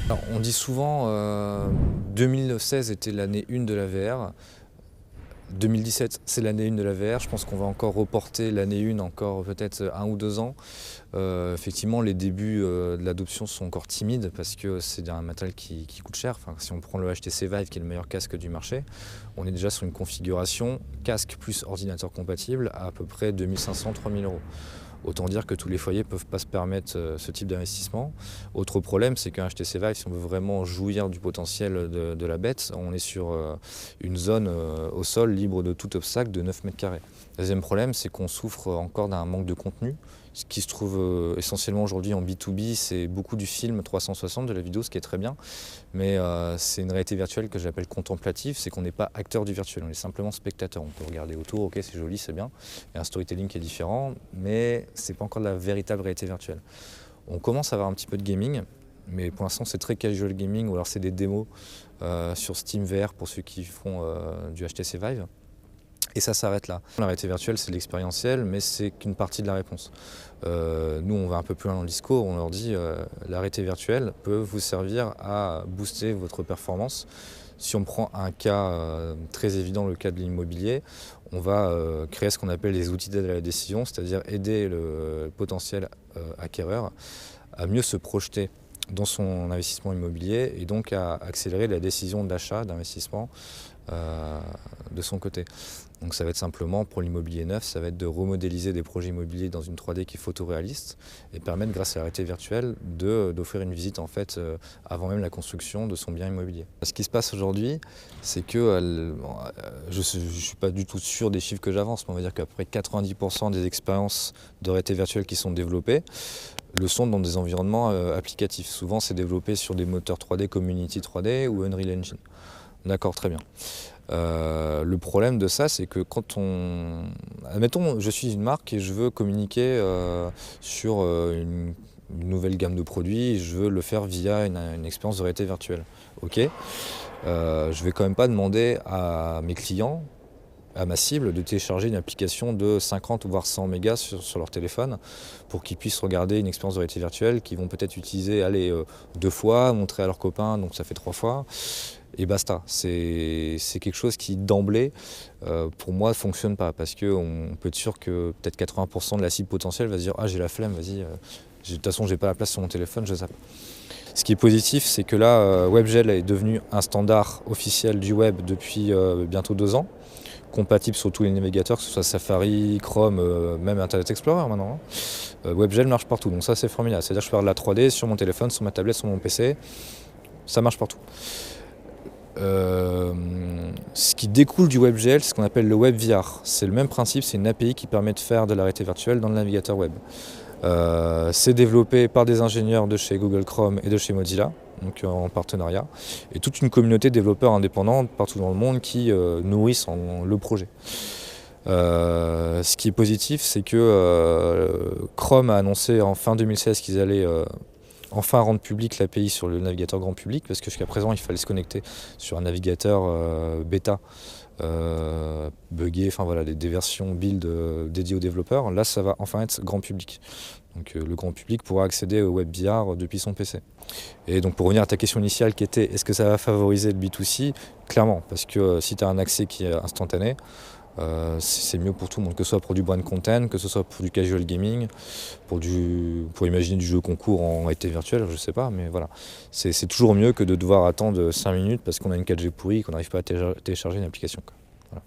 Alors, on dit souvent 2016 était l'année 1 de la VR, 2017 c'est l'année 1 de la VR, je pense qu'on va encore reporter l'année 1 encore peut-être 1 ou 2 ans. Effectivement les débuts de l'adoption sont encore timides parce que c'est un matériel qui coûte cher. Enfin, si on prend le HTC Vive qui est le meilleur casque du marché, on est déjà sur une configuration casque plus ordinateur compatible à peu près 2500-3000 €. Autant dire que tous les foyers ne peuvent pas se permettre ce type d'investissement. Autre problème, c'est qu'un HTC Vive, si on veut vraiment jouir du potentiel de la bête, on est sur une zone au sol libre de tout obstacle de 9 mètres carrés. Deuxième problème, c'est qu'on souffre encore d'un manque de contenu. Ce qui se trouve essentiellement aujourd'hui en B2B, c'est beaucoup du film 360, de la vidéo, ce qui est très bien. Mais c'est une réalité virtuelle que j'appelle contemplative, c'est qu'on n'est pas acteur du virtuel, on est simplement spectateur. On peut regarder autour, ok c'est joli, c'est bien. Il y a un storytelling qui est différent, mais c'est pas encore la véritable réalité virtuelle. On commence à avoir un petit peu de gaming, mais pour l'instant c'est très casual gaming, ou alors c'est des démos sur Steam VR pour ceux qui font du HTC Vive. Et ça s'arrête là. La réalité virtuelle, c'est de l'expérientiel, mais c'est qu'une partie de la réponse. Nous, on va un peu plus loin dans le discours, on leur dit la réalité virtuelle peut vous servir à booster votre performance. Si on prend un cas très évident, le cas de l'immobilier, on va créer ce qu'on appelle les outils d'aide à la décision, c'est-à-dire aider le potentiel acquéreur à mieux se projeter dans son investissement immobilier et donc à accélérer la décision d'achat, d'investissement de son côté. Donc ça va être simplement, pour l'immobilier neuf, ça va être de remodéliser des projets immobiliers dans une 3D qui est photoréaliste et permettre, grâce à la réalité virtuelle, d'offrir une visite en fait avant même la construction de son bien immobilier. Ce qui se passe aujourd'hui, c'est que je ne suis pas du tout sûr des chiffres que j'avance, mais on va dire qu'à peu près 90% des expériences de réalité virtuelle qui sont développées le sont dans des environnements applicatifs. Souvent, c'est développé sur des moteurs 3D comme Unity 3D ou Unreal Engine. D'accord, très bien. Le problème de ça, c'est que quand on... Admettons, je suis une marque et je veux communiquer sur une nouvelle gamme de produits, et je veux le faire via une expérience de réalité virtuelle. Ok, je vais quand même pas demander à mes clients, à ma cible, de télécharger une application de 50 voire 100 mégas sur leur téléphone pour qu'ils puissent regarder une expérience de réalité virtuelle qu'ils vont peut-être utiliser 2 fois, montrer à leurs copains, donc ça fait 3 fois. Et basta, c'est quelque chose qui d'emblée, pour moi, ne fonctionne pas, parce qu'on peut être sûr que peut-être 80% de la cible potentielle va se dire « Ah, j'ai la flemme, vas-y, de toute façon, j'ai pas la place sur mon téléphone, je zappe ». Ce qui est positif, c'est que là, WebGL est devenu un standard officiel du web depuis bientôt 2 ans, compatible sur tous les navigateurs, que ce soit Safari, Chrome, même Internet Explorer maintenant. WebGL marche partout, donc ça c'est formidable. C'est-à-dire que je peux faire de la 3D sur mon téléphone, sur ma tablette, sur mon PC, ça marche partout. Ce qui découle du WebGL, c'est ce qu'on appelle le WebVR. C'est le même principe, c'est une API qui permet de faire de la réalité virtuelle dans le navigateur web. C'est développé par des ingénieurs de chez Google Chrome et de chez Mozilla, donc en partenariat, et toute une communauté de développeurs indépendants partout dans le monde qui nourrissent le projet. Ce qui est positif, c'est que Chrome a annoncé en fin 2016 qu'ils allaient enfin rendre public l'API sur le navigateur grand public, parce que jusqu'à présent il fallait se connecter sur un navigateur bêta buggé, enfin voilà, des versions build dédiées aux développeurs. Là ça va enfin être grand public. Donc le grand public pourra accéder au WebVR depuis son PC. Et donc pour revenir à ta question initiale qui était est-ce que ça va favoriser le B2C? Clairement, parce que si tu as un accès qui est instantané, c'est mieux pour tout le monde, que ce soit pour du brand content, que ce soit pour du casual gaming, pour imaginer du jeu concours en réalité virtuelle, je sais pas, mais voilà. C'est toujours mieux que de devoir attendre 5 minutes parce qu'on a une 4G pourrie et qu'on n'arrive pas à télécharger une application. Voilà.